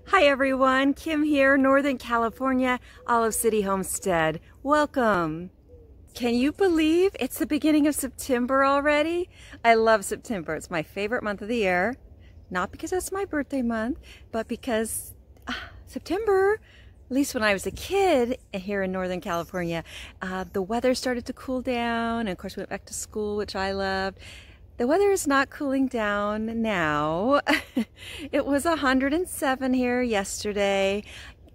Hi everyone, Kim here, Northern California, Olive City Homestead. Welcome. Can you believe it's the beginning of September already? I love September. It's my favorite month of the year. Not because it's my birthday month, but because September, at least when I was a kid here in Northern California, the weather started to cool down, and of course we went back to school, which I loved. The weather is not cooling down now. It was 107 here yesterday.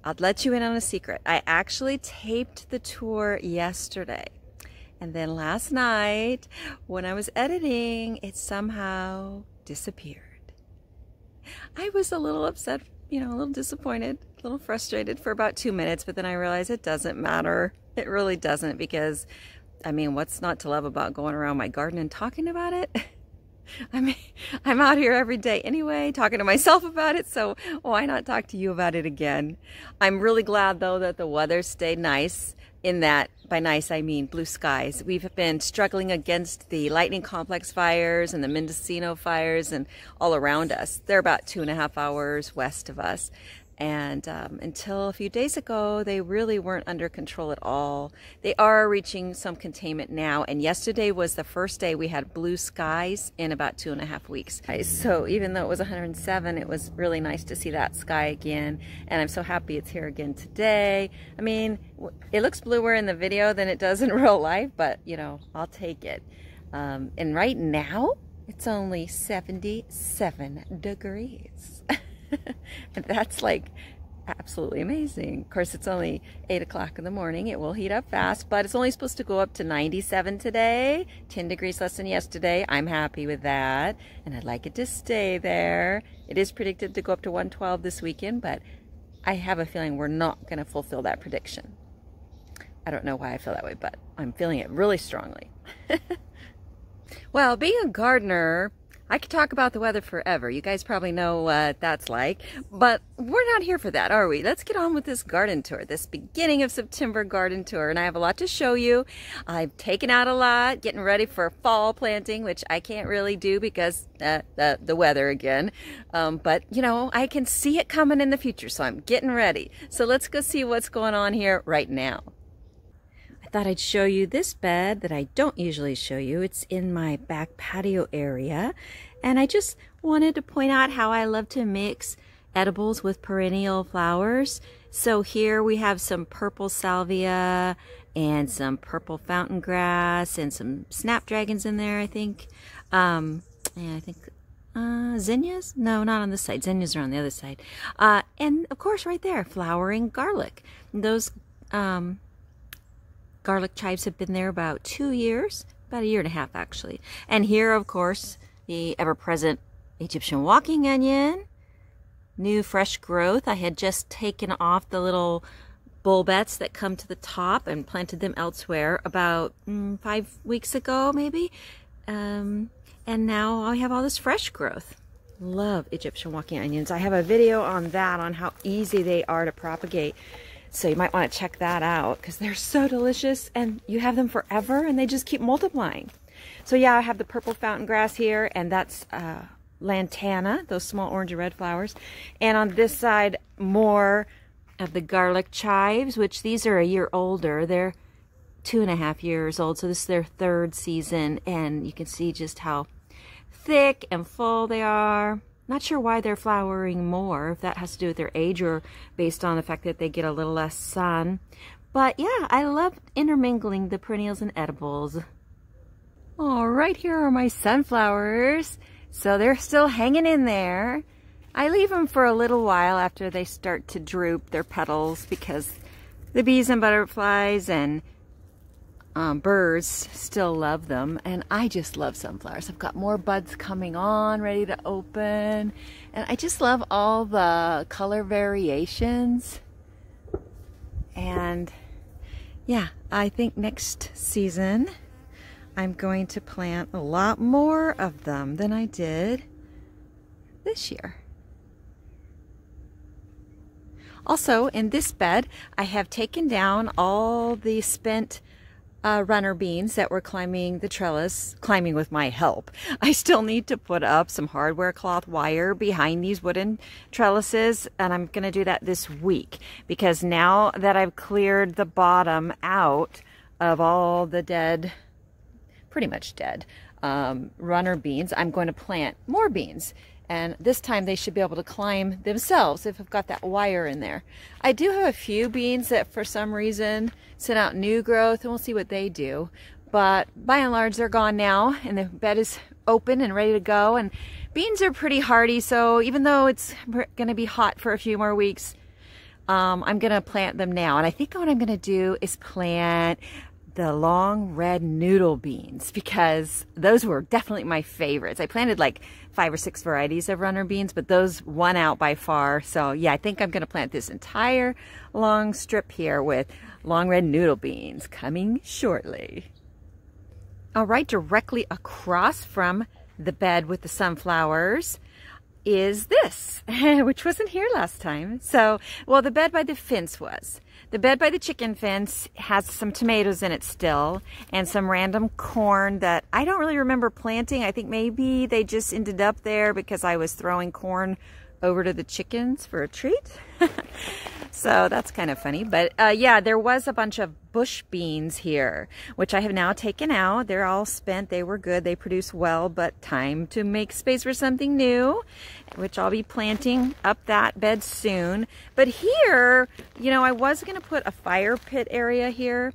I'll let you in on a secret. I actually taped the tour yesterday. And then last night, when I was editing, it somehow disappeared. I was a little upset, a little disappointed, a little frustrated for about 2 minutes, but then I realized it doesn't matter. It really doesn't, because what's not to love about going around my garden and talking about it? I'm out here every day anyway, talking to myself about it, so why not talk to you about it again? I'm really glad, though, that the weather stayed nice, in that, by nice I mean blue skies. We've been struggling against the lightning complex fires and the Mendocino fires and all around us. They're about 2.5 hours west of us. And until a few days ago, they really weren't under control at all. They are reaching some containment now. And yesterday was the first day we had blue skies in about 2.5 weeks. So even though it was 107, it was really nice to see that sky again. And I'm so happy it's here again today. It looks bluer in the video than it does in real life, but I'll take it. And right now, it's only 77 degrees. And that's like absolutely amazing. Of course, it's only 8 o'clock in the morning. It will heat up fast, but it's only supposed to go up to 97 today, 10 degrees less than yesterday. I'm happy with that, and I'd like it to stay there. It is predicted to go up to 112 this weekend, but I have a feeling we're not going to fulfill that prediction. I don't know why I feel that way, but I'm feeling it really strongly. Well, being a gardener, I could talk about the weather forever. You guys probably know what that's like, but we're not here for that, are we? Let's get on with this garden tour, this beginning of September garden tour, and I have a lot to show you. I've taken out a lot, getting ready for fall planting, which I can't really do because the weather again, but I can see it coming in the future, so I'm getting ready. So let's go see what's going on here right now. I thought I'd show you this bed that I don't usually show you. It's in my back patio area, and I just wanted to point out how I love to mix edibles with perennial flowers. So here we have some purple salvia and some purple fountain grass and some snapdragons in there, I think. And I think zinnias? No, not on this side. Zinnias are on the other side. And of course right there, flowering garlic. Those garlic chives have been there about 2 years, about 1.5 years actually. And here, of course, the ever-present Egyptian walking onion, new fresh growth. I had just taken off the little bulbets that come to the top and planted them elsewhere about 5 weeks ago, maybe. And now I have all this fresh growth. Love Egyptian walking onions. I have a video on that, on how easy they are to propagate. So you might want to check that out, because they're so delicious and you have them forever and they just keep multiplying. So yeah, I have the purple fountain grass here, and that's lantana, those small orange and red flowers. And on this side, more of the garlic chives, which these are 1 year older. They're 2.5 years old, so this is their 3rd season, and you can see just how thick and full they are. Not sure why they're flowering more, if that has to do with their age or based on the fact that they get a little less sun. But yeah, I love intermingling the perennials and edibles. Oh, right here are my sunflowers. So they're still hanging in there. I leave them for a little while after they start to droop their petals, because the bees and butterflies and birds still love them, and I just love sunflowers. I've got more buds coming on, ready to open, and I just love all the color variations. And yeah, I think next season I'm going to plant a lot more of them than I did this year. Also, in this bed, I have taken down all the spent runner beans that were climbing the trellis, climbing with my help. I still need to put up some hardware cloth wire behind these wooden trellises, and I'm going to do that this week because now that I've cleared the bottom out of all the dead, pretty much dead, runner beans, I'm going to plant more beans. And this time they should be able to climb themselves if I've got that wire in there. I do have a few beans that for some reason send out new growth, and we'll see what they do. But by and large, they're gone now, and the bed is open and ready to go. And beans are pretty hardy, so even though it's going to be hot for a few more weeks, I'm going to plant them now. And I think what I'm going to do is plant the long red noodle beans because those were definitely my favorites. I planted like 5 or 6 varieties of runner beans, but those won out by far. So yeah, I think I'm going to plant this entire long strip here with long red noodle beans coming shortly. All right, directly across from the bed with the sunflowers is this, which wasn't here last time. So, well, the bed by the fence was. The bed by the chicken fence has some tomatoes in it still and some random corn that I don't really remember planting. I think maybe they just ended up there because I was throwing corn over to the chickens for a treat. So that's kind of funny. But yeah, there was a bunch of bush beans here, which I have now taken out. They're all spent. They were good. They produce well, but time to make space for something new, which I'll be planting up that bed soon. But here, you know, I was going to put a fire pit area here,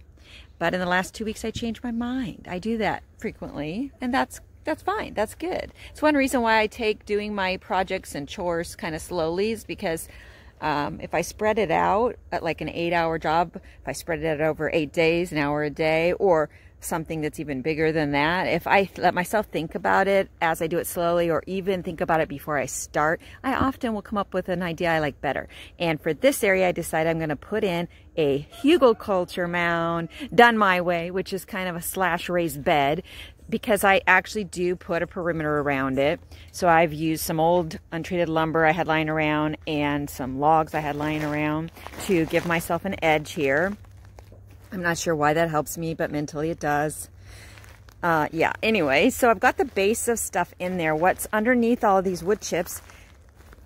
but in the last 2 weeks I changed my mind. I do that frequently, and that's fine. That's good. It's one reason why I take doing my projects and chores kind of slowly is because if I spread it out at like an 8-hour job, if I spread it out over 8 days, an hour a day, or something that's even bigger than that, if I let myself think about it as I do it slowly, or even think about it before I start, I often will come up with an idea I like better. And for this area, I decided I'm going to put in a hugelkultur mound done my way, which is kind of a slash raised bed, because I actually do put a perimeter around it. So I've used some old untreated lumber I had lying around and some logs I had lying around to give myself an edge here. I'm not sure why that helps me, but mentally it does. Yeah, anyway, so I've got the base of stuff in there. What's underneath all of these wood chips,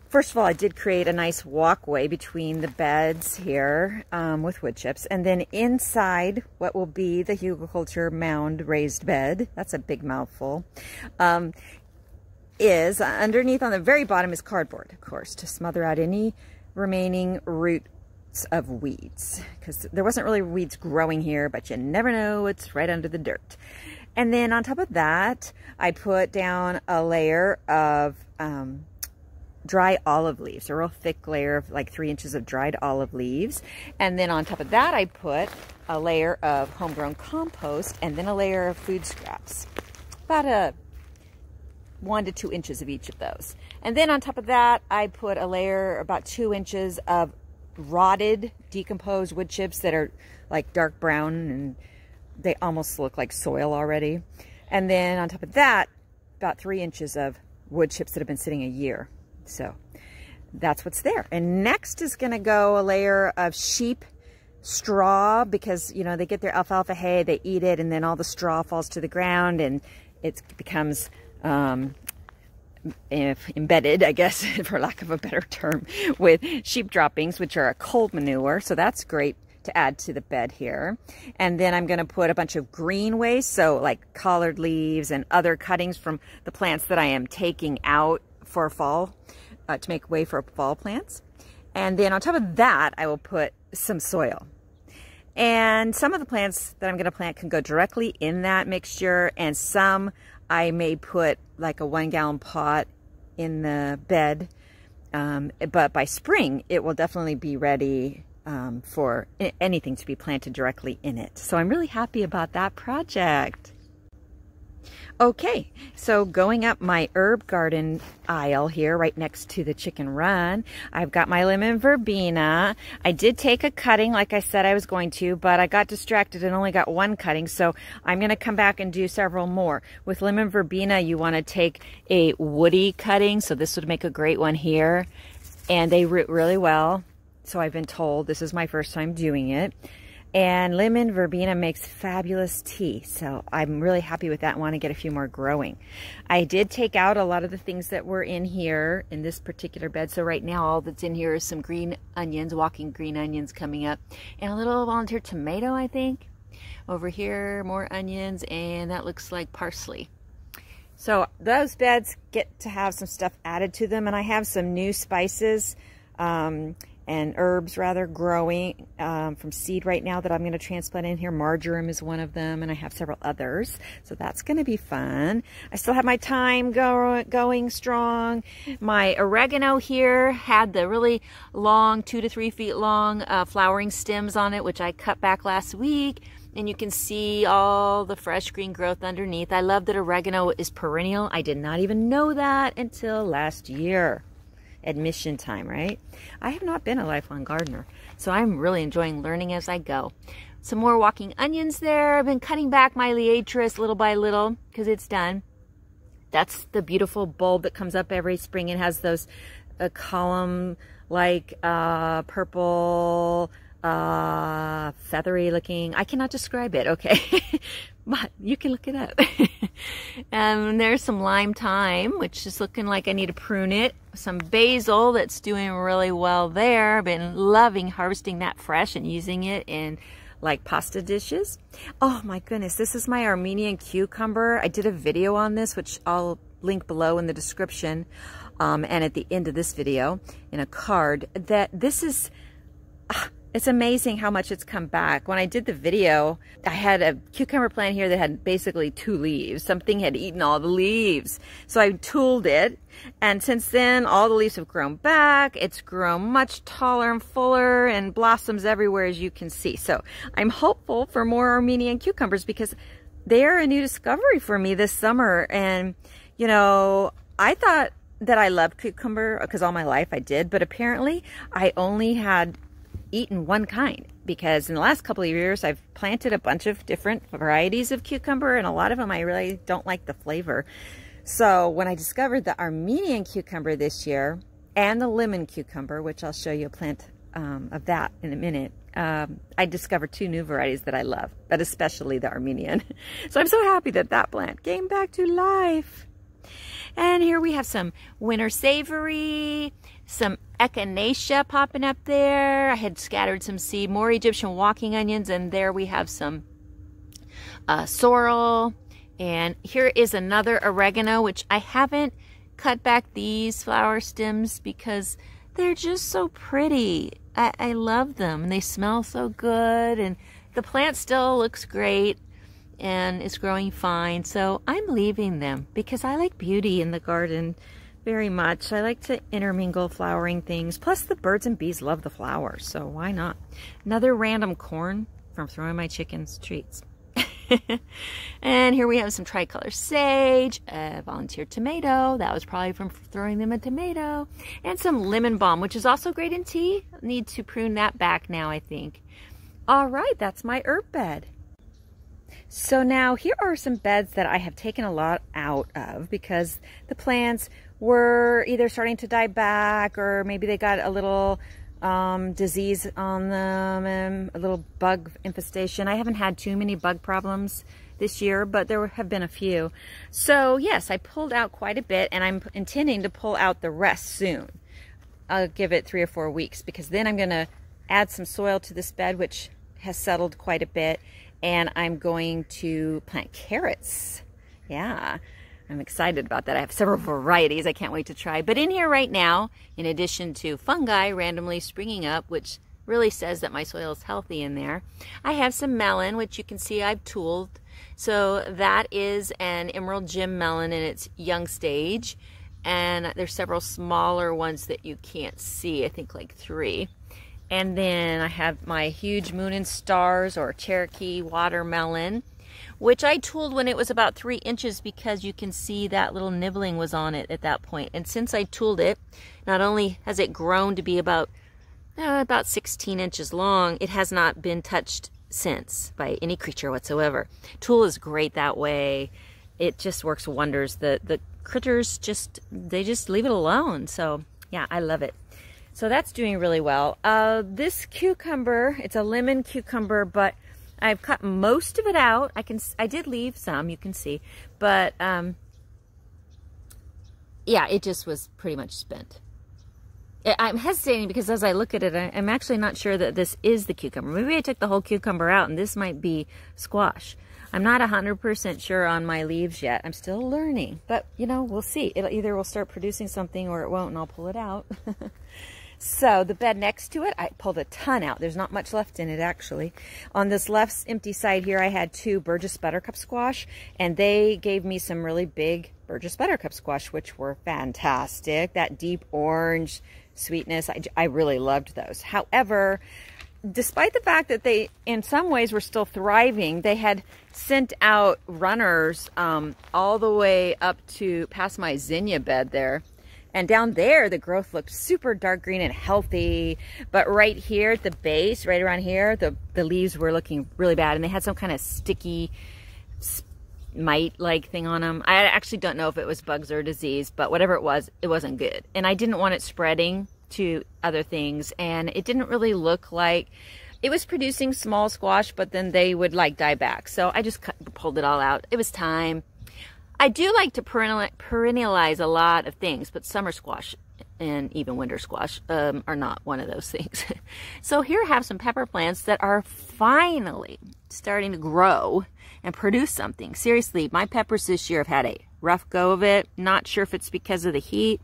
first of all, I did create a nice walkway between the beds here with wood chips. And then inside what will be the hugelkultur mound raised bed, that's a big mouthful, is underneath on the very bottom is cardboard, of course, to smother out any remaining roots of weeds. Because there wasn't really weeds growing here, but you never know what's right under the dirt. And then on top of that, I put down a layer of dry olive leaves, a real thick layer of like 3 inches of dried olive leaves. And then on top of that, I put a layer of homegrown compost and then a layer of food scraps, about 1 to 2 inches of each of those. And then on top of that, I put a layer about 2 inches of rotted, decomposed wood chips that are like dark brown and they almost look like soil already. And then on top of that, about 3 inches of wood chips that have been sitting a year. So that's what's there. And next is going to go a layer of sheep straw because, you know, they get their alfalfa hay, they eat it, and then all the straw falls to the ground and it becomes embedded, I guess, for lack of a better term, with sheep droppings, which are a cold manure. So that's great to add to the bed here. And then I'm going to put a bunch of green waste, so like collard leaves and other cuttings from the plants that I am taking out for fall, to make way for fall plants. And then on top of that, I will put some soil. And some of the plants that I'm going to plant can go directly in that mixture, and some I may put like a 1-gallon pot in the bed. But by spring, it will definitely be ready for anything to be planted directly in it. So I'm really happy about that project. Okay, so going up my herb garden aisle here, right next to the chicken run, I've got my lemon verbena. I did take a cutting like I said I was going to, but I got distracted and only got 1 cutting, so I'm going to come back and do several more. With lemon verbena, you want to take a woody cutting, so this would make a great one here, and they root really well, so I've been told. This is my first time doing it. And lemon verbena makes fabulous tea. So I'm really happy with that and want to get a few more growing. I did take out a lot of the things that were in here in this particular bed. So right now all that's in here is some green onions, walking green onions coming up. And a little volunteer tomato, I think. Over here, more onions, and that looks like parsley. So those beds get to have some stuff added to them, and I have some new spices and herbs rather growing from seed right now that I'm going to transplant in here. Marjoram is one of them, and I have several others, so that's going to be fun. I still have my thyme going strong. My oregano here had the really long 2 to 3 feet long flowering stems on it, which I cut back last week. And you can see all the fresh green growth underneath. I love that oregano is perennial. I did not even know that until last year. Admission time, right? I have not been a lifelong gardener, so I'm really enjoying learning as I go. Some more walking onions there. I've been cutting back my liatris little by little because it's done. That's the beautiful bulb that comes up every spring and has those column-like purple, feathery looking. I cannot describe it, okay? But you can look it up. There's some lime thyme, which is looking like I need to prune it. Some basil that's doing really well there. I've been loving harvesting that fresh and using it in like pasta dishes. Oh my goodness, this is my Armenian cucumber. I did a video on this, which I'll link below in the description and at the end of this video in a card. That this is... it's amazing how much it's come back. When I did the video, I had a cucumber plant here that had basically 2 leaves. Something had eaten all the leaves. So I tooled it, and since then, all the leaves have grown back. It's grown much taller and fuller and blossoms everywhere, as you can see. So I'm hopeful for more Armenian cucumbers because they're a new discovery for me this summer. And, you know, I thought that I loved cucumber because all my life I did, but apparently I only had eaten one kind because in the last couple of years I've planted a bunch of different varieties of cucumber, and a lot of them I really don't like the flavor. So when I discovered the Armenian cucumber this year and the lemon cucumber, which I'll show you a plant of that in a minute, I discovered 2 new varieties that I love, but especially the Armenian. So I'm so happy that that plant came back to life. And here we have some winter savory, some echinacea popping up there. I had scattered some seed, more Egyptian walking onions, and there we have some sorrel. And here is another oregano, which I haven't cut back these flower stems because they're just so pretty. I love them, and they smell so good, and the plant still looks great and it's growing fine. So I'm leaving them because I like beauty in the garden very much. I like to intermingle flowering things. Plus the birds and bees love the flowers, so why not? Another random corn from throwing my chickens treats. And here we have some tricolor sage, a volunteer tomato. That was probably from throwing them a tomato. And some lemon balm, which is also great in tea. Need to prune that back now, I think. All right, that's my herb bed. So now here are some beds that I have taken a lot out of because the plants were either starting to die back, or maybe they got a little disease on them and a little bug infestation. I haven't had too many bug problems this year, but there have been a few. So yes, I pulled out quite a bit, and I'm intending to pull out the rest soon. I'll give it 3 or 4 weeks because then I'm going to add some soil to this bed, which has settled quite a bit. And I'm going to plant carrots. Yeah, I'm excited about that. I have several varieties I can't wait to try. But in here right now, in addition to fungi randomly springing up, which really says that my soil is healthy in there, I have some melon, which you can see I've tooled. So that is an emerald gem melon in its young stage. And there's several smaller ones that you can't see, I think like 3. And then I have my huge moon and stars or Cherokee watermelon, which I tooled when it was about 3 inches because you can see that little nibbling was on it at that point. And since I tooled it, not only has it grown to be about 16 inches long, it has not been touched since by any creature whatsoever. Tool is great that way. It just works wonders. The critters they just leave it alone. So yeah, I love it. So that's doing really well. This cucumber, it's a lemon cucumber, but I've cut most of it out. I did leave some, you can see, but yeah, it just was pretty much spent. I'm hesitating because as I look at it, I'm actually not sure that this is the cucumber. Maybe I took the whole cucumber out and this might be squash. I'm not 100% sure on my leaves yet. I'm still learning, but you know, we'll see. It'll either will start producing something or it won't, and I'll pull it out. So the bed next to it, I pulled a ton out. There's not much left in it, actually. On this left empty side here, I had 2 Burgess Buttercup squash, and they gave me some really big Burgess Buttercup squash, which were fantastic. That deep orange sweetness, I really loved those. However, despite the fact that they, in some ways, were still thriving, they had sent out runners all the way up to past my zinnia bed there. And down there, the growth looked super dark green and healthy. But right here at the base, right around here, the leaves were looking really bad. And they had some kind of sticky mite-like thing on them. I actually don't know if it was bugs or disease, but whatever it wasn't good. And I didn't want it spreading to other things. And it didn't really look like it was producing small squash, but then they would like die back. So I just pulled it all out. It was time. I do like to perennialize a lot of things, but summer squash and even winter squash are not one of those things. So here I have some pepper plants that are finally starting to grow and produce something. Seriously, my peppers this year have had a rough go of it. Not sure if it's because of the heat.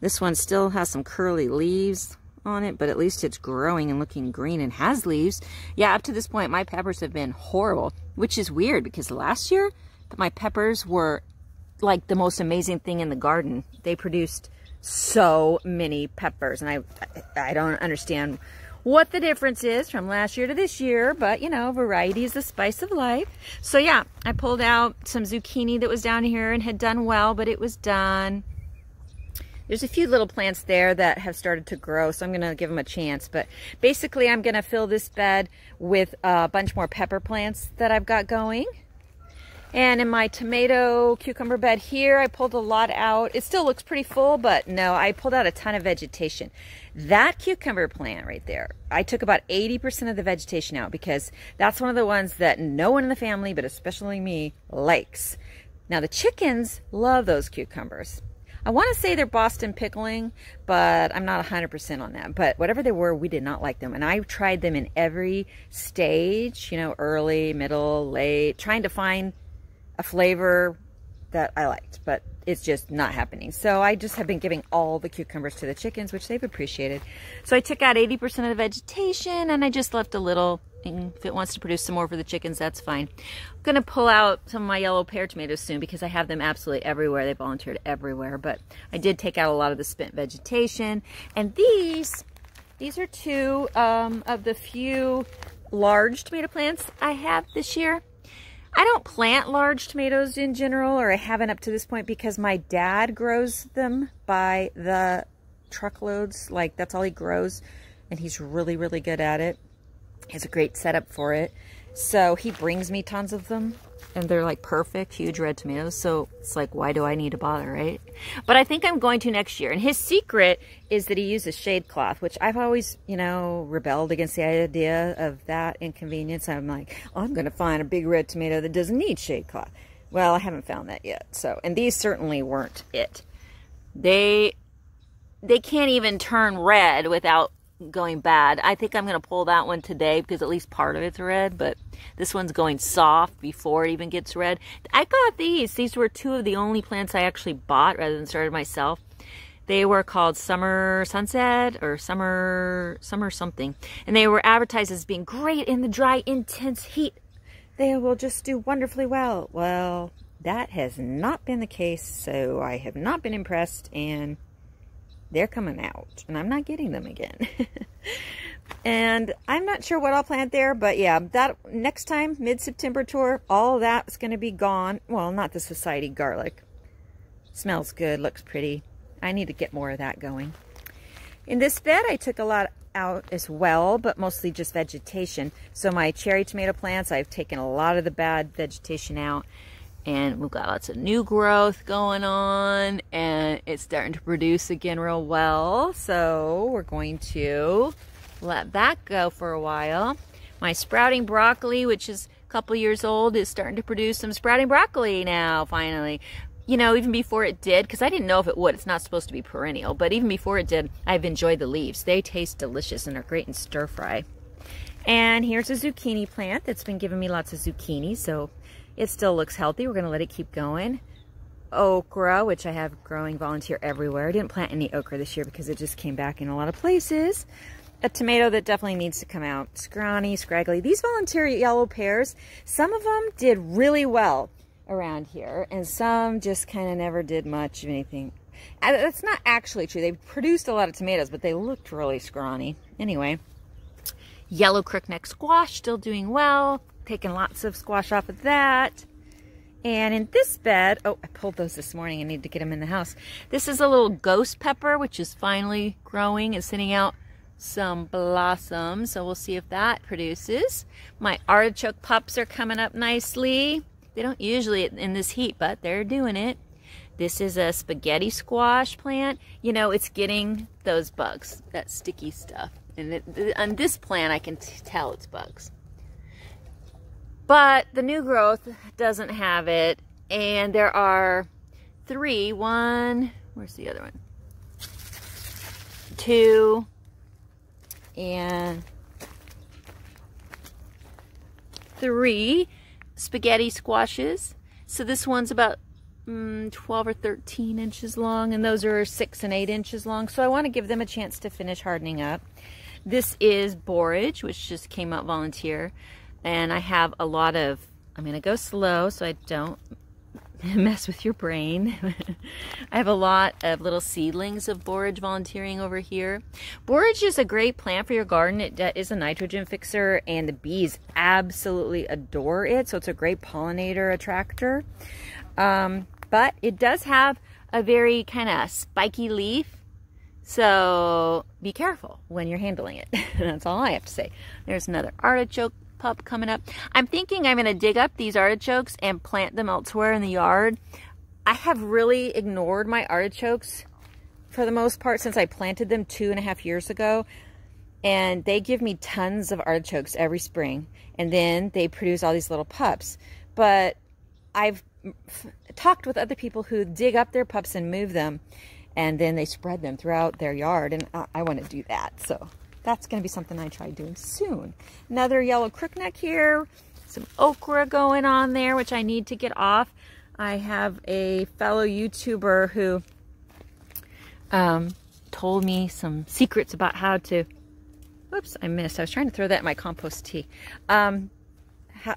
This one still has some curly leaves on it, but at least it's growing and looking green and has leaves. Yeah, up to this point, my peppers have been horrible, which is weird because last year, my peppers were like the most amazing thing in the garden. They produced so many peppers, and I don't understand what the difference is from last year to this year, but you know, variety is the spice of life. So yeah, I pulled out some zucchini that was down here and had done well, but it was done. There's a few little plants there that have started to grow, so I'm going to give them a chance. But basically, I'm going to fill this bed with a bunch more pepper plants that I've got going. And in my tomato cucumber bed here, I pulled a lot out. It still looks pretty full, but no, I pulled out a ton of vegetation. That cucumber plant right there, I took about 80% of the vegetation out because that's one of the ones that no one in the family, but especially me, likes. Now the chickens love those cucumbers. I want to say they're Boston pickling, but I'm not 100% on that. But whatever they were, we did not like them. And I tried them in every stage, you know, early, middle, late, trying to find a flavor that I liked, but it's just not happening. So I just have been giving all the cucumbers to the chickens, which they've appreciated. So I took out 80% of the vegetation and I just left a little. And if it wants to produce some more for the chickens, that's fine. I'm gonna pull out some of my yellow pear tomatoes soon because I have them absolutely everywhere. They volunteered everywhere, but I did take out a lot of the spent vegetation. And these are 2 of the few large tomato plants I have this year. I don't plant large tomatoes in general, or I haven't up to this point, because my dad grows them by the truckloads. Like, that's all he grows, and he's really, really good at it. He has a great setup for it. So he brings me tons of them, and they're like perfect, huge red tomatoes. So it's like, why do I need to bother, right? But I think I'm going to next year. And his secret is that he uses shade cloth, which I've always, you know, rebelled against the idea of that inconvenience. I'm like, oh, I'm going to find a big red tomato that doesn't need shade cloth. Well, I haven't found that yet. So, and these certainly weren't it. They can't even turn red without going bad. I think I'm going to pull that one today because at least part of it's red, but this one's going soft before it even gets red. I got these. These were 2 of the only plants I actually bought rather than started myself. They were called Summer Sunset or Summer something, and they were advertised as being great in the dry, intense heat. They will just do wonderfully well. Well, that has not been the case, so I have not been impressed, and they're coming out, and I'm not getting them again. And I'm not sure what I'll plant there, but yeah, that next time, mid-September tour, all that's going to be gone. Well, not the society garlic. Smells good, looks pretty. I need to get more of that going. In this bed, I took a lot out as well, but mostly just vegetation. So my cherry tomato plants, I've taken a lot of the bad vegetation out. And we've got lots of new growth going on, and it's starting to produce again real well. So we're going to let that go for a while. My sprouting broccoli, which is a couple years old, is starting to produce some sprouting broccoli now, finally. You know, even before it did, because I didn't know if it would. It's not supposed to be perennial, but even before it did, I've enjoyed the leaves. They taste delicious and are great in stir fry. And here's a zucchini plant that's been giving me lots of zucchini, so it still looks healthy. We're going to let it keep going. Okra, which I have growing volunteer everywhere. I didn't plant any okra this year because it just came back in a lot of places. A tomato that definitely needs to come out. Scrawny, scraggly. These volunteer yellow pears, some of them did really well around here, and some just kind of never did much of anything. That's not actually true. They produced a lot of tomatoes, but they looked really scrawny. Anyway, yellow crookneck squash still doing well. Taking lots of squash off of that. And in this bed, oh, I pulled those this morning. I need to get them in the house. This is a little ghost pepper, which is finally growing and sending out some blossoms. So we'll see if that produces. My artichoke pups are coming up nicely. They don't usually in this heat, but they're doing it. This is a spaghetti squash plant. You know, it's getting those bugs, that sticky stuff. And on this plant, I can tell it's bugs. But the new growth doesn't have it, and there are three. One, where's the other one? Two, and three spaghetti squashes. So this one's about 12 or 13 inches long, and those are 6 and 8 inches long. So I want to give them a chance to finish hardening up. This is borage, which just came out volunteer. And I have a lot of, I'm going to go slow so I don't mess with your brain. I have a lot of little seedlings of borage volunteering over here. Borage is a great plant for your garden. It is a nitrogen fixer, and the bees absolutely adore it. So it's a great pollinator attractor. But it does have a very kind of spiky leaf. So be careful when you're handling it. That's all I have to say. There's another artichoke pup coming up. I'm thinking I'm going to dig up these artichokes and plant them elsewhere in the yard. I have really ignored my artichokes for the most part since I planted them 2.5 years ago, and they give me tons of artichokes every spring, and then they produce all these little pups. But I've talked with other people who dig up their pups and move them, and then they spread them throughout their yard, and I want to do that. So that's going to be something I try doing soon. Another yellow crookneck here. Some okra going on there, which I need to get off. I have a fellow YouTuber who told me some secrets about how to... Whoops, I missed. I was trying to throw that in my compost tea. Some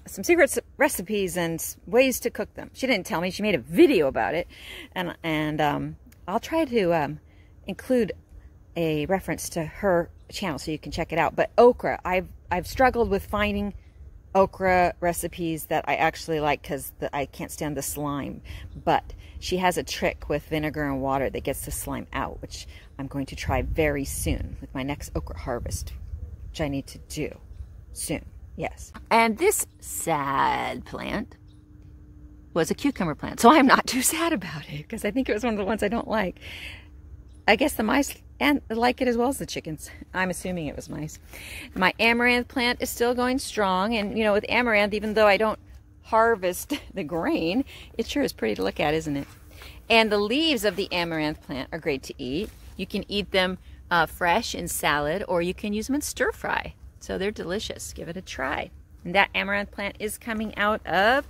secret recipes and ways to cook them. She didn't tell me. She made a video about it. And I'll try to include a reference to her channel so you can check it out. But okra, I've struggled with finding okra recipes that I actually like because I can't stand the slime. But she has a trick with vinegar and water that gets the slime out, which I'm going to try very soon with my next okra harvest, which I need to do soon. Yes. And this sad plant was a cucumber plant, so I'm not too sad about it because I think it was one of the ones I don't like. I guess the mice and like it as well as the chickens. I'm assuming it was mice. My amaranth plant is still going strong, and you know, with amaranth, even though I don't harvest the grain, it sure is pretty to look at, isn't it? And the leaves of the amaranth plant are great to eat. You can eat them fresh in salad, or you can use them in stir fry. So they're delicious. Give it a try. And that amaranth plant is coming out of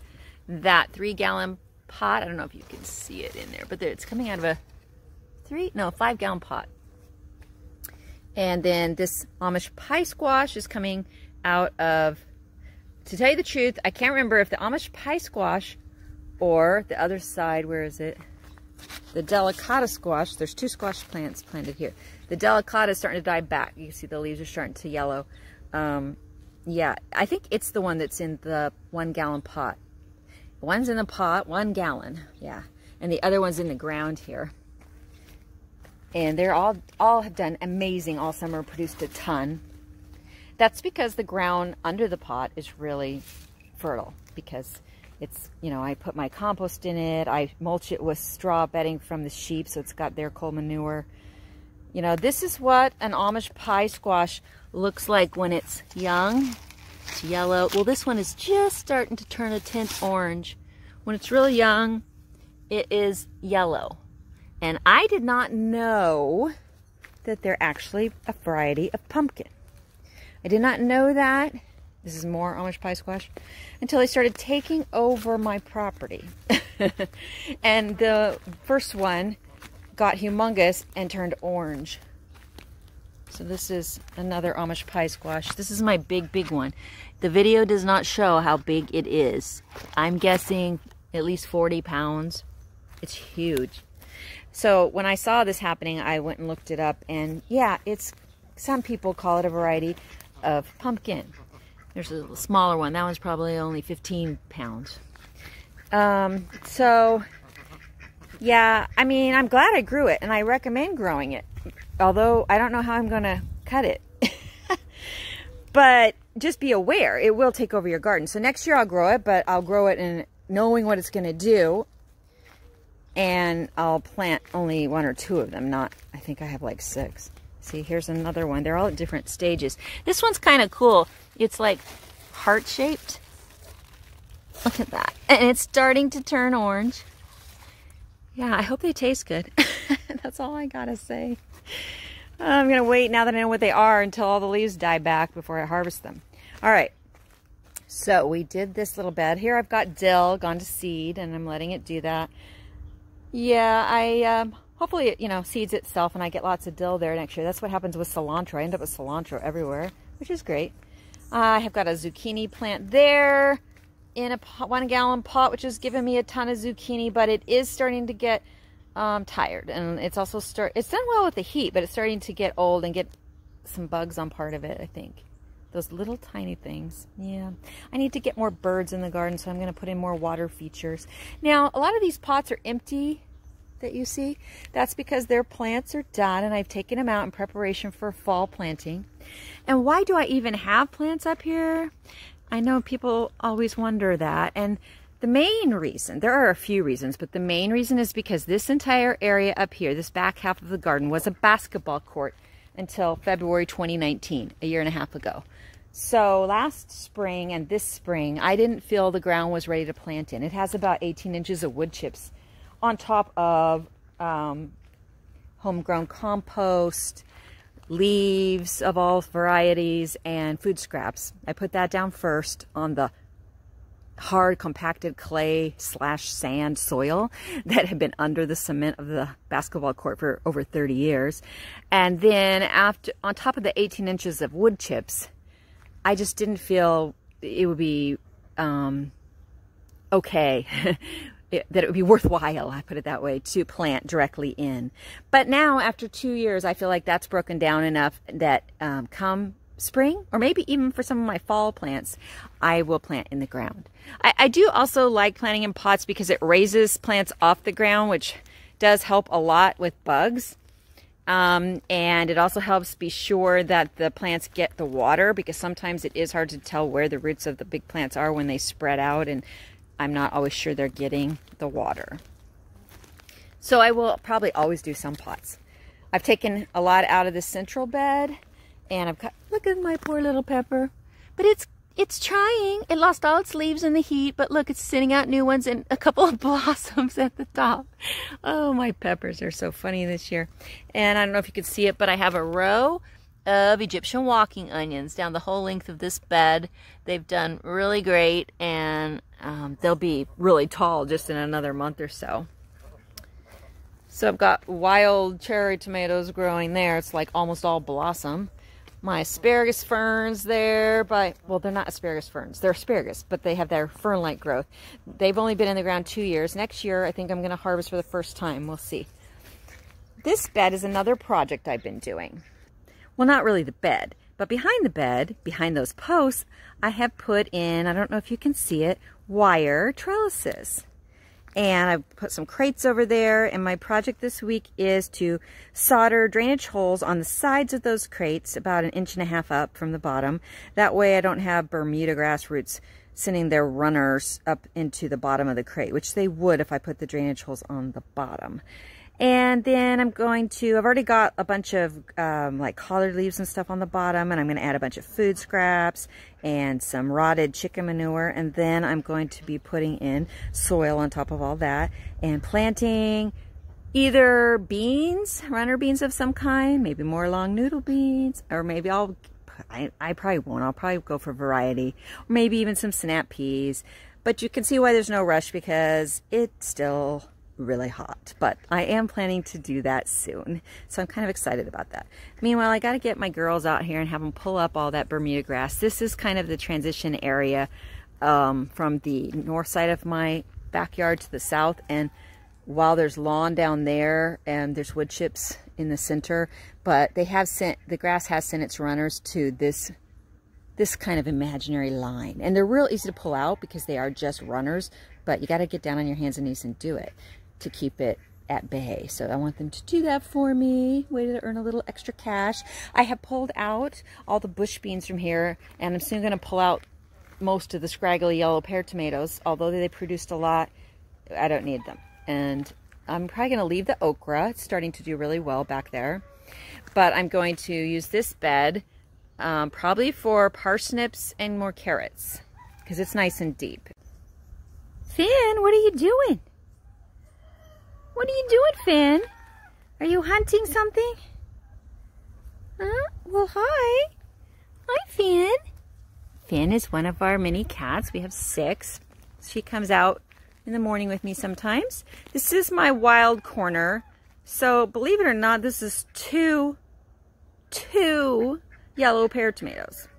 that 3-gallon pot. I don't know if you can see it in there, but it's coming out of a 5-gallon pot. And then this Amish pie squash is coming out of, to tell you the truth, I can't remember if the Amish pie squash or the other side, where is it? The delicata squash. There's 2 squash plants planted here. The delicata is starting to die back. You can see the leaves are starting to yellow. Yeah, I think it's the one that's in the 1-gallon pot. One's in the pot, 1 gallon, yeah. And the other one's in the ground here. And they're all have done amazing all summer, produced a ton. That's because the ground under the pot is really fertile, because It's, you know, I put my compost in it. I mulch it with straw bedding from the sheep, so it's got their coal manure. You know, this is what an Amish pie squash looks like when it's young. It's yellow. Well, this one is just starting to turn a tint orange. When it's really young, it is yellow. And I did not know that they're actually a variety of pumpkin. I did not know that. This is more Amish pie squash until I started taking over my property. And the first one got humongous and turned orange. So this is another Amish pie squash. This is my big one. The video does not show how big it is. I'm guessing at least 40 pounds. It's huge. So when I saw this happening, I went and looked it up, and yeah, it's, some people call it a variety of pumpkin. There's a smaller one. That one's probably only 15 pounds. So yeah, I mean, I'm glad I grew it, and I recommend growing it. Although I don't know how I'm going to cut it. But just be aware, it will take over your garden. So next year I'll grow it, but I'll grow it in knowing what it's going to do. And I'll plant only 1 or 2 of them, not, I think I have like 6. See, here's another one. They're all at different stages. This one's kind of cool. It's like heart-shaped. Look at that. And it's starting to turn orange. Yeah, I hope they taste good. That's all I gotta say. I'm gonna wait, now that I know what they are, until all the leaves die back before I harvest them. All right. So we did this little bed. Here I've got dill gone to seed, and I'm letting it do that. Yeah, I hopefully it, you know, seeds itself, and I get lots of dill there next year. That's what happens with cilantro. I end up with cilantro everywhere, which is great. I have got a zucchini plant there in a 1 gallon pot, which is giving me a ton of zucchini, but it is starting to get tired, and it's also it's done well with the heat, but it's starting to get old and get some bugs on part of it, I think. Those little tiny things. Yeah. I need to get more birds in the garden, so I'm going to put in more water features. Now, a lot of these pots are empty that you see. That's because their plants are done, and I've taken them out in preparation for fall planting. And why do I even have plants up here? I know people always wonder that. And the main reason, there are a few reasons, but the main reason is because this entire area up here, this back half of the garden, was a basketball court until February 2019, a year and a half ago. So last spring and this spring, I didn't feel the ground was ready to plant in. It has about 18 inches of wood chips on top of homegrown compost, leaves of all varieties, and food scraps. I put that down first on the hard compacted clay / sand soil that had been under the cement of the basketball court for over 30 years. And then after, on top of the 18 inches of wood chips, I just didn't feel it would be okay, that it would be worthwhile, I put it that way, to plant directly in. But now, after 2 years, I feel like that's broken down enough that come spring, or maybe even for some of my fall plants, I will plant in the ground. I do also like planting in pots because it raises plants off the ground, which does help a lot with bugs. And it also helps be sure that the plants get the water, because sometimes it is hard to tell where the roots of the big plants are when they spread out, and I'm not always sure they're getting the water. So I will probably always do some pots. I've taken a lot out of the central bed, and I've got, look at my poor little pepper. But it's trying. It lost all its leaves in the heat, but look, it's sending out new ones and a couple of blossoms at the top. Oh, my peppers are so funny this year. And I don't know if you can see it, but I have a row of Egyptian walking onions down the whole length of this bed. They've done really great, and they'll be really tall just in another month or so. So I've got wild cherry tomatoes growing there. It's like almost all blossom. My asparagus ferns there, well, they're not asparagus ferns. They're asparagus, but they have their fern-like growth. They've only been in the ground 2 years. Next year, I think I'm going to harvest for the first time. We'll see. This bed is another project I've been doing. Well, not really the bed, but behind the bed, behind those posts, I have put in, I don't know if you can see it, wire trellises. And I've put some crates over there, and my project this week is to solder drainage holes on the sides of those crates about 1.5 inches up from the bottom. That way I don't have Bermuda grass roots sending their runners up into the bottom of the crate, which they would if I put the drainage holes on the bottom. And then I've already got a bunch of like collard leaves and stuff on the bottom, and I'm going to add a bunch of food scraps and some rotted chicken manure, and then I'm going to be putting in soil on top of all that and planting either beans, runner beans of some kind, maybe more long noodle beans, or maybe I probably won't. I'll probably go for variety, or maybe even some snap peas. But you can see why there's no rush, because it's still really hot, but I am planning to do that soon, so I'm kind of excited about that. Meanwhile, I got to get my girls out here and have them pull up all that Bermuda grass. This is kind of the transition area from the north side of my backyard to the south, and while there's lawn down there and there's wood chips in the center, but the grass has sent its runners to this kind of imaginary line, and they're real easy to pull out because they are just runners, but you got to get down on your hands and knees and do it to keep it at bay. So I want them to do that for me, way to earn a little extra cash. I have pulled out all the bush beans from here, and I'm soon going to pull out most of the scraggly yellow pear tomatoes. Although they produced a lot, I don't need them. And I'm probably going to leave the okra. It's starting to do really well back there. But I'm going to use this bed probably for parsnips and more carrots, because it's nice and deep. Finn, what are you doing? What are you doing, Finn? Are you hunting something? Huh? Well, hi. Hi, Finn. Finn is one of our mini cats. We have 6. She comes out in the morning with me sometimes. This is my wild corner. So, believe it or not, this is two yellow pear tomatoes.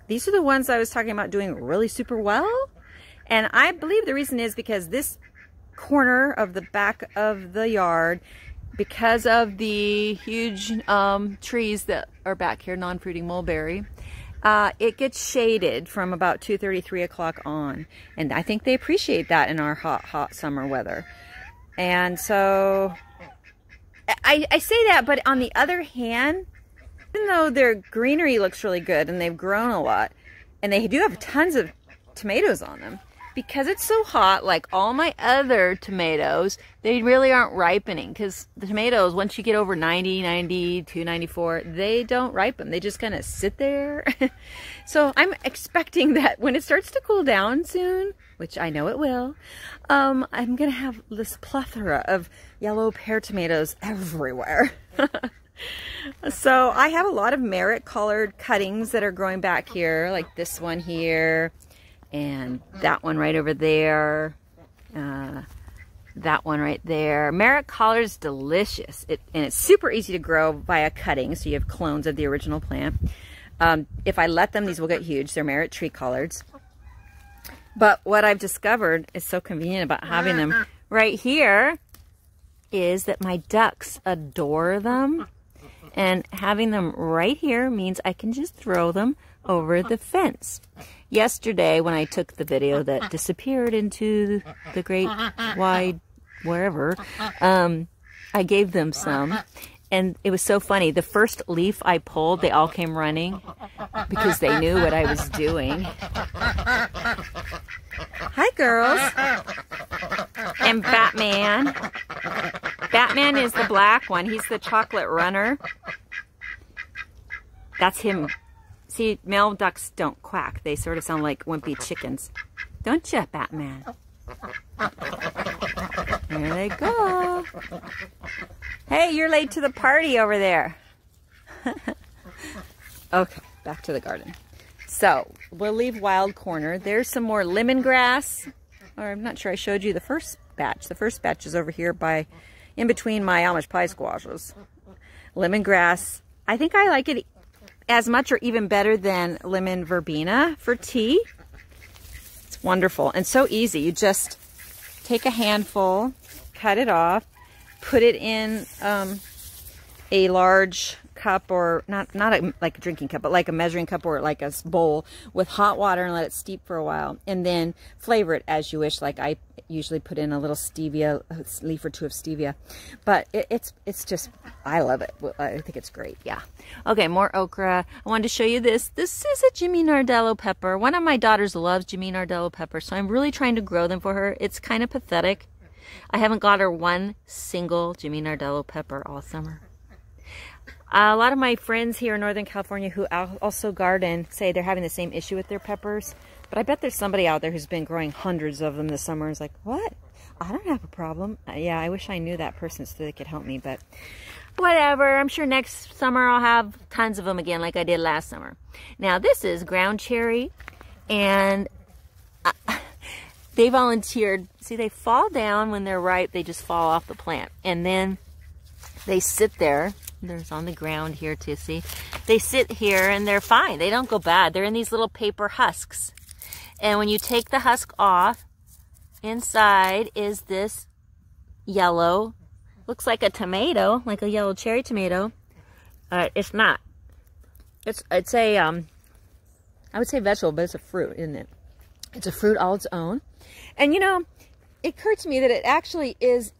These are the ones I was talking about doing really super well. And I believe the reason is because this corner of the back of the yard, because of the huge trees that are back here, non-fruiting mulberry, it gets shaded from about 2:30, 3 o'clock on. And I think they appreciate that in our hot summer weather. And so I say that, but on the other hand, even though their greenery looks really good and they've grown a lot, and they do have tons of tomatoes on them, because it's so hot, like all my other tomatoes, they really aren't ripening, because the tomatoes, once you get over 90, 92, 94, they don't ripen. They just kind of sit there. So I'm expecting that when it starts to cool down soon, which I know it will, I'm going to have this plethora of yellow pear tomatoes everywhere. So I have a lot of merit colored cuttings that are growing back here, like this one here, and that one right over there, that one right there. Merit collar is delicious, and it's super easy to grow via cutting, so you have clones of the original plant. If I let them, these will get huge. They're merit tree collards. But what I've discovered is so convenient about having them right here is that my ducks adore them, and having them right here means I can just throw them over the fence. Yesterday, when I took the video that disappeared into the great wide wherever, I gave them some, and it was so funny. The first leaf I pulled, they all came running because they knew what I was doing. Hi, girls. And Batman. Batman is the black one. He's the chocolate runner. That's him. See, male ducks don't quack. They sort of sound like wimpy chickens. Don't you, Batman? There they go. Hey, you're late to the party over there. Okay, back to the garden. So, we'll leave wild corner. There's some more lemongrass. Or I'm not sure I showed you the first batch. The first batch is over here in between my Amish pie squashes. Lemongrass. I think I like it as much or even better than lemon verbena for tea. It's wonderful and so easy. You just take a handful, cut it off, put it in a large cup, or not like a drinking cup, but like a measuring cup or like a bowl with hot water and let it steep for a while, and then flavor it as you wish. Like I usually put in a little stevia, a leaf or two of stevia, but it's just, I love it. I think it's great. Yeah. Okay, more okra. I wanted to show you this. This is a Jimmy Nardello pepper. One of my daughters loves Jimmy Nardello pepper, so I'm really trying to grow them for her. It's kind of pathetic. I haven't got her one single Jimmy Nardello pepper all summer. A lot of my friends here in Northern California who also garden say they're having the same issue with their peppers. But I bet there's somebody out there who's been growing hundreds of them this summer and is like, what? I don't have a problem. Yeah, I wish I knew that person so they could help me, but whatever. I'm sure next summer I'll have tons of them again like I did last summer. Now this is ground cherry, and they volunteered. See, they fall down when they're ripe. They just fall off the plant. And then they sit there. There's on the ground here too, see? They sit here and they're fine. They don't go bad. They're in these little paper husks. And when you take the husk off, inside is this yellow, looks like a tomato, like a yellow cherry tomato. It's not. It's a, I would say vegetable, but it's a fruit, isn't it? It's a fruit all its own. And you know, it occurred to me that it actually is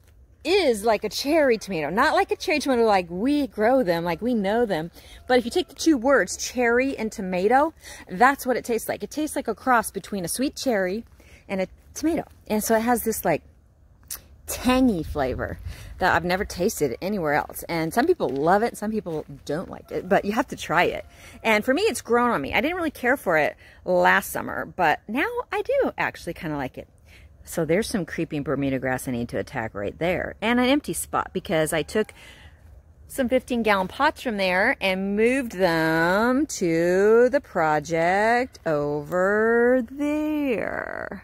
like a cherry tomato. Not like a cherry tomato like we grow them, like we know them. But if you take the two words, cherry and tomato, that's what it tastes like. It tastes like a cross between a sweet cherry and a tomato. And so it has this like tangy flavor that I've never tasted anywhere else. And some people love it, some people don't like it, but you have to try it. And for me, it's grown on me. I didn't really care for it last summer, but now I do actually kind of like it. So there's some creeping Bermuda grass I need to attack right there. And an empty spot because I took some 15-gallon pots from there and moved them to the project over there.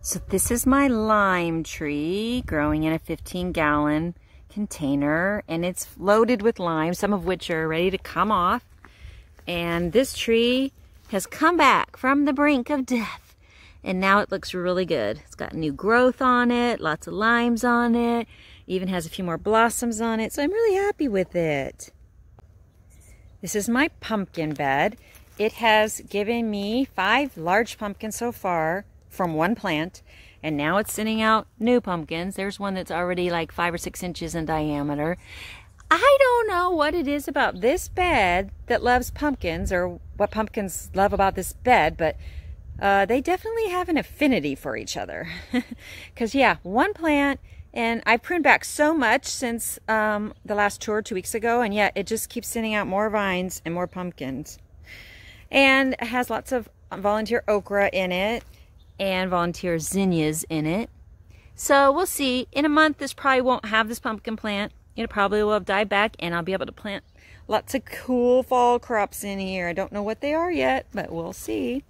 So this is my lime tree growing in a 15-gallon container, and it's loaded with limes, some of which are ready to come off. And this tree has come back from the brink of death. And now it looks really good. It's got new growth on it, lots of limes on it, even has a few more blossoms on it. So I'm really happy with it. This is my pumpkin bed. It has given me 5 large pumpkins so far from one plant. And now it's sending out new pumpkins. There's one that's already like 5 or 6 inches in diameter. I don't know what it is about this bed that loves pumpkins, or what pumpkins love about this bed, but they definitely have an affinity for each other. Because yeah, one plant, and I pruned back so much since the last tour 2 weeks ago, and yet it just keeps sending out more vines and more pumpkins. And it has lots of volunteer okra in it and volunteer zinnias in it. So we'll see. In a month, this probably won't have this pumpkin plant. It probably will have died back, and I'll be able to plant lots of cool fall crops in here. I don't know what they are yet, but we'll see.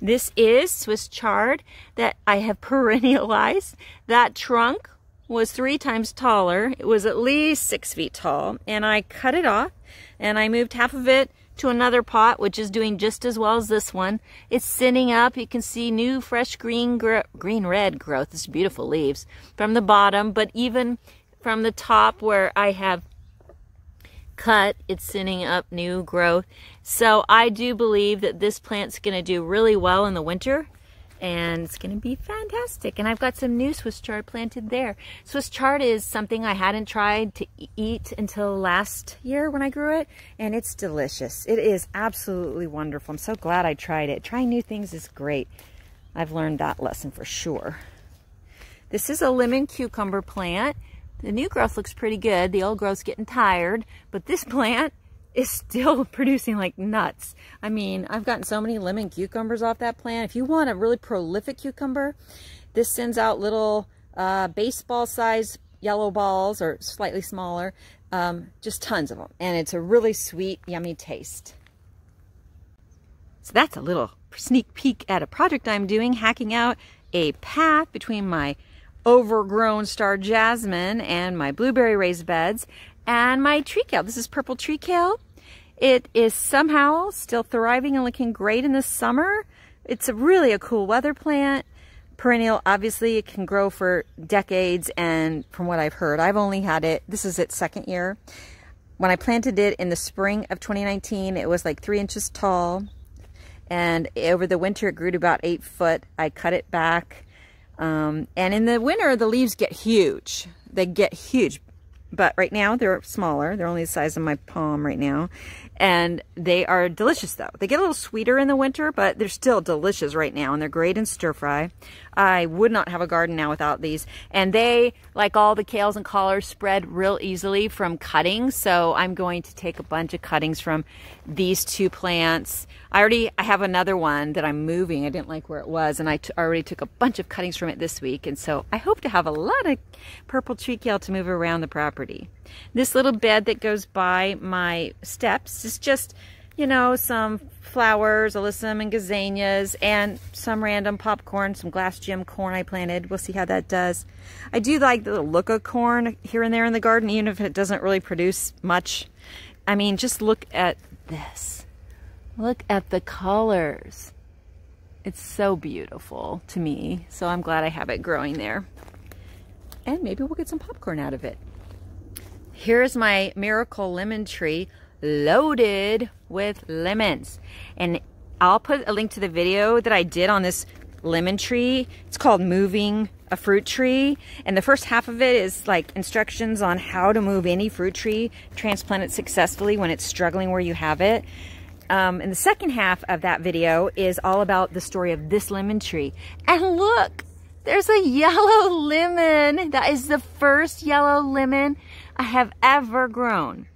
This is Swiss chard that I have perennialized. That trunk was 3 times taller. It was at least 6 feet tall, and I cut it off, and I moved half of it to another pot, which is doing just as well as this one. It's sitting up. You can see new, fresh green-red growth. It's beautiful leaves from the bottom, but even from the top where I have cut, it's sending up new growth. So I do believe that this plant's going to do really well in the winter, and it's going to be fantastic. And I've got some new Swiss chard planted there. Swiss chard is something I hadn't tried to eat until last year when I grew it, and it's delicious. It is absolutely wonderful. I'm so glad I tried it. Trying new things is great. I've learned that lesson for sure. This is a lemon cucumber plant. The new growth looks pretty good. The old growth's getting tired, but this plant is still producing like nuts. I mean, I've gotten so many lemon cucumbers off that plant. If you want a really prolific cucumber, this sends out little baseball-sized yellow balls, or slightly smaller, just tons of them. And it's a really sweet, yummy taste. So that's a little sneak peek at a project I'm doing, hacking out a path between my overgrown star jasmine and my blueberry raised beds and my tree kale. This is purple tree kale. It is somehow still thriving and looking great in the summer. It's really a cool weather plant. Perennial, obviously it can grow for decades, and from what I've heard, I've only had it, this is its 2nd year. when I planted it in the spring of 2019, it was like 3 inches tall. And over the winter, it grew to about 8 foot. I cut it back. And in the winter, the leaves get huge. They get huge. But right now, they're smaller. They're only the size of my palm right now. And they are delicious, though. They get a little sweeter in the winter, but they're still delicious right now. And they're great in stir fry. I would not have a garden now without these. And they, like all the kales and collards, spread real easily from cuttings. So I'm going to take a bunch of cuttings from these 2 plants. I have another one that I'm moving. I didn't like where it was, and I already took a bunch of cuttings from it this week. And so I hope to have a lot of purple tree kale to move around the property. This little bed that goes by my steps is just, you know, some flowers, alyssum and gazanias, and some random popcorn, some glass gem corn I planted. We'll see how that does. I do like the look of corn here and there in the garden, even if it doesn't really produce much. I mean, just look at this. Look at the colors. It's so beautiful to me. So I'm glad I have it growing there. And maybe we'll get some popcorn out of it. Here's my miracle lemon tree loaded with lemons. And I'll put a link to the video that I did on this lemon tree. It's called Moving a Fruit Tree. And the first half of it is like instructions on how to move any fruit tree, transplant it successfully when it's struggling where you have it. And the second half of that video is all about the story of this lemon tree. And look, there's a yellow lemon. That is the first yellow lemon I have ever grown.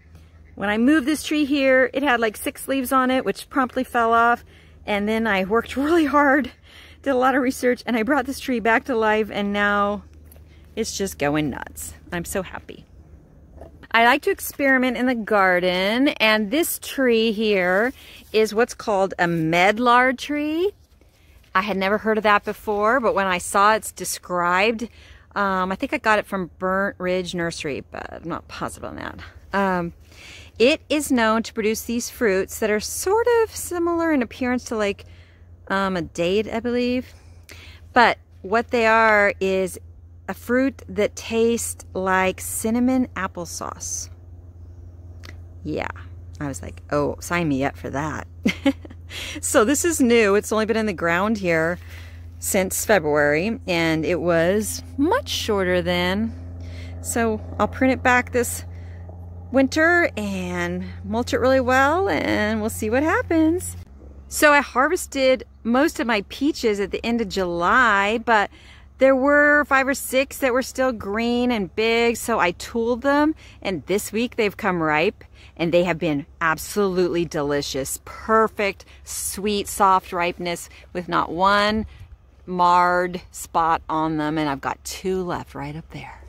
When I moved this tree here, it had like 6 leaves on it, which promptly fell off. And then I worked really hard, did a lot of research, and I brought this tree back to life, and now it's just going nuts. I'm so happy. I like to experiment in the garden, and this tree here is what's called a medlar tree. I had never heard of that before, but when I saw it's described, I think I got it from Burnt Ridge Nursery, but I'm not positive on that. It is known to produce these fruits that are sort of similar in appearance to like a date, I believe. But what they are is a fruit that tastes like cinnamon applesauce. Yeah, I was like, oh, sign me up for that. So this is new. It's only been in the ground here since February, and it was much shorter then. So I'll print it back this winter and mulch it really well, and we'll see what happens. So I harvested most of my peaches at the end of July, but there were 5 or 6 that were still green and big, so I tooled them, and this week they've come ripe, and they have been absolutely delicious. Perfect, sweet, soft ripeness with not one marred spot on them, and I've got 2 left right up there.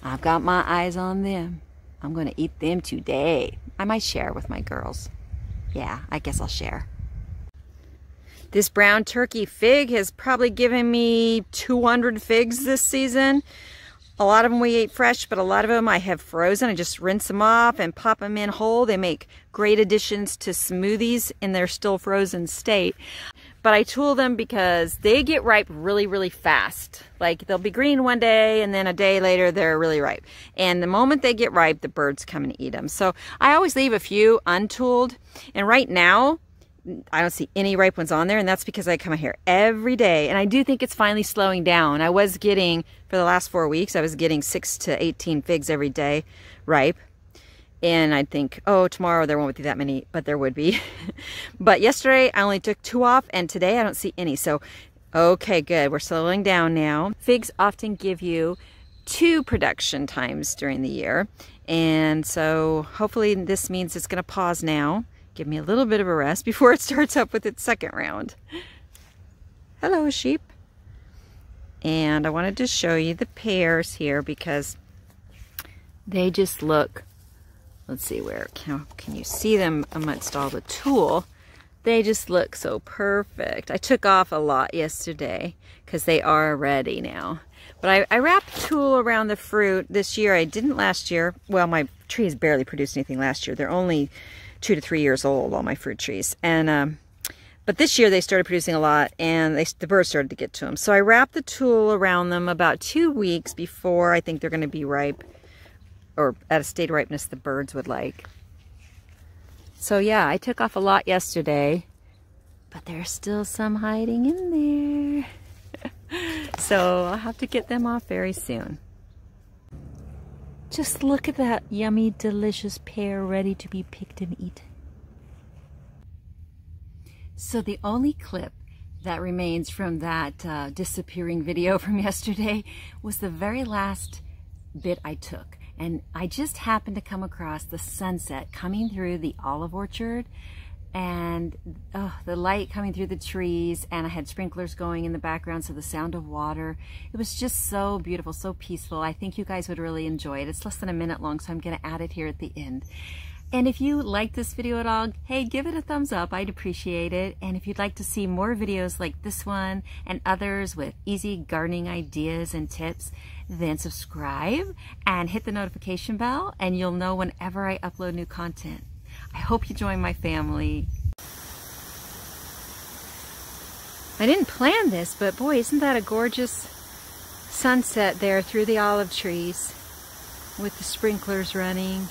I've got my eyes on them. I'm gonna eat them today. I might share with my girls. Yeah, I guess I'll share. This brown turkey fig has probably given me 200 figs this season. A lot of them we ate fresh, but a lot of them I have frozen. I just rinse them off and pop them in whole. They make great additions to smoothies in their still frozen state. But I tool them because they get ripe really, really fast. Like they'll be green one day and then a day later they're really ripe. And the moment they get ripe, the birds come and eat them. So I always leave a few untooled. And right now, I don't see any ripe ones on there, and that's because I come out here every day, and I do think it's finally slowing down. I was getting, for the last 4 weeks, I was getting 6 to 18 figs every day ripe, and I'd think, oh, tomorrow there won't be that many, but there would be. But yesterday I only took 2 off, and today I don't see any, so okay, good, we're slowing down now. Figs often give you 2 production times during the year, and so hopefully this means it's gonna pause now. Give me a little bit of a rest before it starts up with its second round. Hello, sheep. And I wanted to show you the pears here because they just look, let's see, where can you see them amongst all the tulle? They just look so perfect. I took off a lot yesterday because they are ready now. But I wrapped tulle around the fruit this year. I didn't last year. Well, my tree has barely produced anything last year. They're only 2 to 3 years old, all my fruit trees. And but this year they started producing a lot, and the birds started to get to them. So I wrapped the tulle around them about 2 weeks before I think they're going to be ripe. or at a state of ripeness the birds would like. So yeah, I took off a lot yesterday, but there's still some hiding in there. So I'll have to get them off very soon. Just look at that yummy, delicious pear ready to be picked and eaten. So the only clip that remains from that disappearing video from yesterday was the very last bit I took. And I just happened to come across the sunset coming through the olive orchard, and the light coming through the trees, and I had sprinklers going in the background, so the sound of water. It was just so beautiful, so peaceful. I think you guys would really enjoy it. It's less than a minute long, so I'm going to add it here at the end. And if you like this video at all, hey, give it a thumbs up. I'd appreciate it. And if you'd like to see more videos like this one and others with easy gardening ideas and tips, then subscribe and hit the notification bell, and you'll know whenever I upload new content. I hope you join my family. I didn't plan this, but boy, isn't that a gorgeous sunset there through the olive trees with the sprinklers running.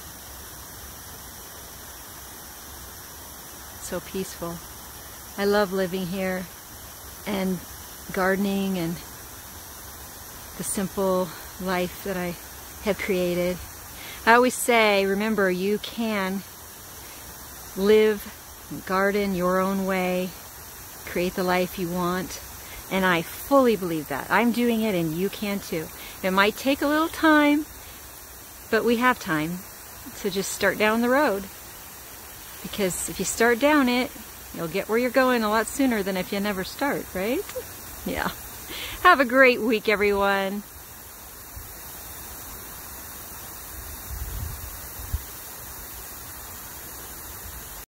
So peaceful. I love living here and gardening and the simple life that I have created. I always say, remember, you can live and garden your own way, create the life you want, and I fully believe that. I'm doing it and you can too. It might take a little time, but we have time to just start down the road. Because if you start down it, you'll get where you're going a lot sooner than if you never start, right? Yeah. Have a great week, everyone.